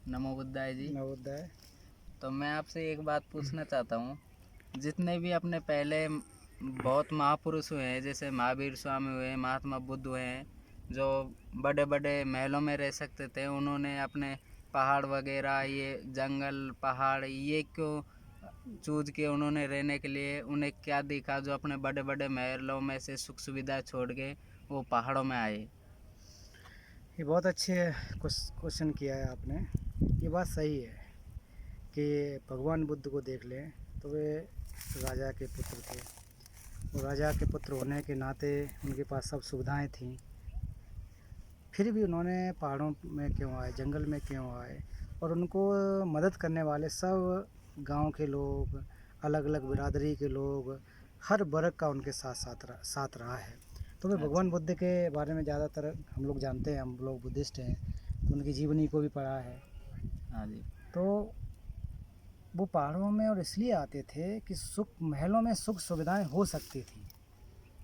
नमो बुद्धाय जी। नवोदय। तो मैं आपसे एक बात पूछना चाहता हूँ, जितने भी अपने पहले बहुत महापुरुष हुए हैं, जैसे महावीर स्वामी हुए, महात्मा बुद्ध हुए हैं, जो बड़े बड़े महलों में रह सकते थे, उन्होंने अपने पहाड़ वगैरह, ये जंगल पहाड़, ये क्यों चूज किए? उन्होंने रहने के लिए उन्हें क्या दिखा जो अपने बड़े बड़े महलों में से सुख सुविधा छोड़ के वो पहाड़ों में आए? ये बहुत अच्छे क्वेश्चन किया है आपने। ये बात सही है कि भगवान बुद्ध को देख लें तो वे राजा के पुत्र थे। वो राजा के पुत्र होने के नाते उनके पास सब सुविधाएं थीं, फिर भी उन्होंने पहाड़ों में क्यों आए, जंगल में क्यों आए, और उनको मदद करने वाले सब गांव के लोग, अलग अलग बिरादरी के लोग, हर वर्ग का उनके साथ रहा है। तो मैं अच्छा। भगवान बुद्ध के बारे में ज़्यादातर हम लोग जानते हैं, हम लोग बुद्धिस्ट हैं, तो उनकी जीवनी को भी पढ़ा है। हाँ जी। तो वो पहाड़ों में और इसलिए आते थे कि महलों में सुख सुविधाएं हो सकती थी,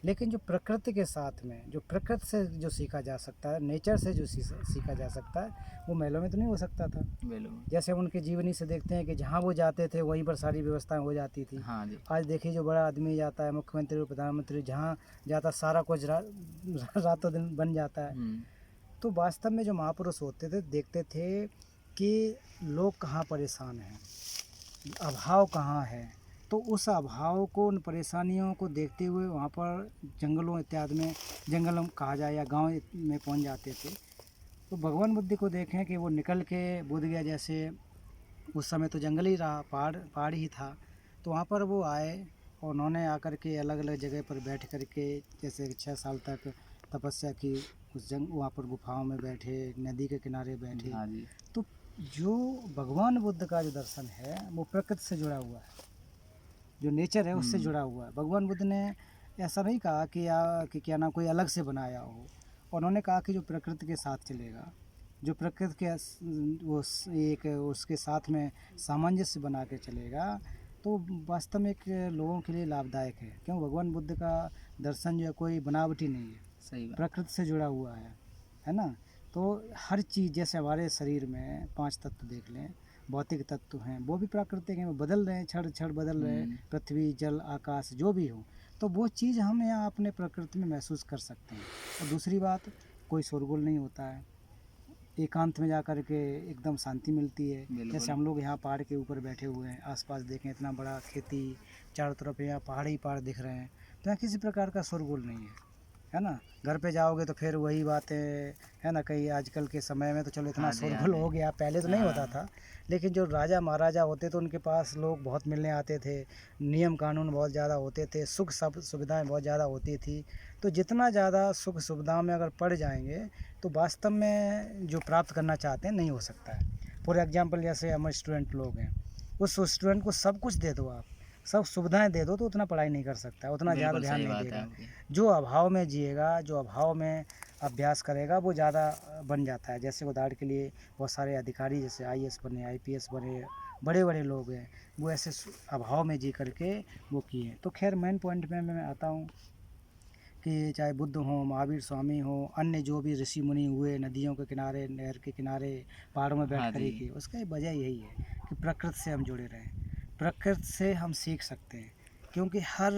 लेकिन जो प्रकृति के साथ में, जो प्रकृति से जो सीखा जा सकता है, नेचर से जो सीखा जा सकता है, वो महलों में तो नहीं हो सकता था। बिल्कुल। जैसे हम उनकी जीवनी से देखते हैं कि जहाँ वो जाते थे वहीं पर सारी व्यवस्थाएं हो जाती थी। हाँ जी। आज देखिए जो बड़ा आदमी जाता है, मुख्यमंत्री और प्रधानमंत्री, जहाँ जाता सारा कुछ रातों दिन बन जाता है। तो वास्तव में जो महापुरुष होते थे, देखते थे कि लोग कहाँ परेशान हैं, अभाव कहाँ है, तो उस अभाव को, उन परेशानियों को देखते हुए वहाँ पर जंगलों इत्यादि में, जंगलों कहा जाए या गांव में पहुँच जाते थे। तो भगवान बुद्ध को देखें कि वो निकल के बोध गया, जैसे उस समय तो जंगल ही रहा, पहाड़ पहाड़ ही था, तो वहाँ पर वो आए और उन्होंने आकर के अलग अलग जगह पर बैठ कर के जैसे 6 साल तक तपस्या की। उस वहाँ पर गुफाओं में बैठे, नदी के किनारे बैठे। हाँ जी। तो जो भगवान बुद्ध का जो दर्शन है वो प्रकृति से जुड़ा हुआ है, जो नेचर है उससे जुड़ा हुआ है। भगवान बुद्ध ने ऐसा नहीं कहा कि क्या ना कोई अलग से बनाया हो, उन्होंने कहा कि जो प्रकृति के साथ चलेगा, जो प्रकृति के एक उसके साथ में सामंजस्य बना के चलेगा, तो वास्तव में एक लोगों के लिए लाभदायक है। क्यों? भगवान बुद्ध का दर्शन जो है कोई बनावटी नहीं है, सही बात। प्रकृति से जुड़ा हुआ है ना। तो हर चीज़, जैसे हमारे शरीर में 5 तत्व देख लें, भौतिक तत्व हैं, वो भी प्राकृतिक हैं, वो बदल रहे हैं, क्षण क्षण बदल रहे हैं, पृथ्वी जल आकाश जो भी हो, तो वो चीज़ हम यहाँ अपने प्रकृति में महसूस कर सकते हैं। और दूसरी बात, कोई शोरगुल नहीं होता है, एकांत में जा कर के एकदम शांति मिलती है। जैसे हम लोग यहाँ पहाड़ के ऊपर बैठे हुए हैं, आसपास देखें इतना बड़ा खेती, चारों तरफ यहाँ पहाड़ ही पहाड़ दिख रहे हैं, तो यहाँ किसी प्रकार का शोरगुल नहीं है ना। घर पे जाओगे तो फिर वही बातें है ना। कहीं आजकल के समय में तो चलो इतना हाँ जी। हाँ शोरगुल जी। हो गया, पहले तो नहीं होता था, लेकिन जो राजा महाराजा होते तो उनके पास लोग बहुत मिलने आते थे, नियम कानून बहुत ज़्यादा होते थे, सुख सब सुविधाएं बहुत ज़्यादा होती थी। तो जितना ज़्यादा सुख सुविधाओं में अगर पड़ जाएंगे तो वास्तव में जो प्राप्त करना चाहते हैं नहीं हो सकता है। फॉर एग्जांपल, जैसे हम स्टूडेंट लोग हैं, उस स्टूडेंट को सब कुछ दे दो आप, सब सुविधाएं दे दो, तो उतना पढ़ाई नहीं कर सकता, उतना ज़्यादा बिल्कुल ध्यान सही नहीं बात है देगा। आपकी। जो अभाव में जिएगा, जो अभाव में अभ्यास करेगा, वो ज़्यादा बन जाता है। जैसे उदाहरण के लिए बहुत सारे अधिकारी जैसे आईएएस बने, आईपीएस बने, बड़े बड़े लोग हैं, वो ऐसे अभाव में जी करके वो किए। तो खैर मेन पॉइंट में मैं आता हूँ कि चाहे बुद्ध हों, महावीर स्वामी हों, अन्य जो भी ऋषि मुनि हुए, नदियों के किनारे, नहर के किनारे, पहाड़ों में बैठ हाँ कर ही जी। किए, उसका वजह यही है कि प्रकृति से हम जुड़े रहें, प्रकृति से हम सीख सकते हैं। क्योंकि हर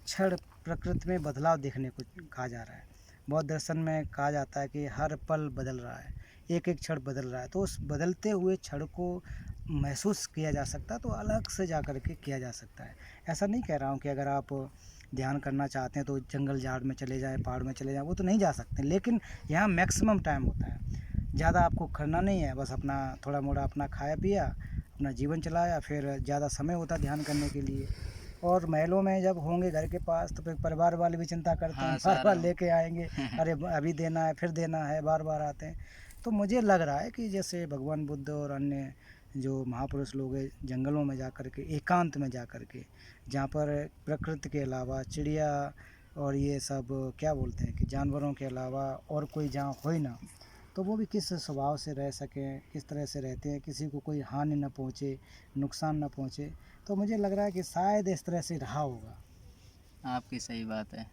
क्षण प्रकृति में बदलाव देखने को कहा जा रहा है। बौद्ध दर्शन में कहा जाता है कि हर पल बदल रहा है, एक एक क्षण बदल रहा है। तो उस बदलते हुए क्षण को महसूस किया जा सकता है, तो अलग से जा कर के किया जा सकता है। ऐसा नहीं कह रहा हूँ कि अगर आप ध्यान करना चाहते हैं तो जंगल झाड़ में चले जाएं, पहाड़ में चले जाएं, वो तो नहीं जा सकते, लेकिन यहाँ मैक्सिमम टाइम होता है। ज़्यादा आपको करना नहीं है, बस अपना थोड़ा मोड़ा अपना खाया पिया, अपना जीवन चलाया, फिर ज़्यादा समय होता है ध्यान करने के लिए। और महलों में जब होंगे घर के पास तो फिर परिवार वाले भी चिंता करते हैं, हाँ, बार सारा। बार लेके आएंगे, अरे अभी देना है, फिर देना है, बार बार आते हैं। तो मुझे लग रहा है कि जैसे भगवान बुद्ध और अन्य जो महापुरुष लोग हैं, जंगलों में जा कर के, एकांत में जा कर के, जहाँ पर प्रकृति के अलावा चिड़िया और ये सब क्या बोलते हैं कि जानवरों के अलावा और कोई जहाँ हो ही ना, तो वो भी किस स्वभाव से रह सकें, किस तरह से रहते हैं, किसी को कोई हानि न पहुँचे, नुकसान न पहुँचे। तो मुझे लग रहा है कि शायद इस तरह से रहा होगा। आपकी सही बात है।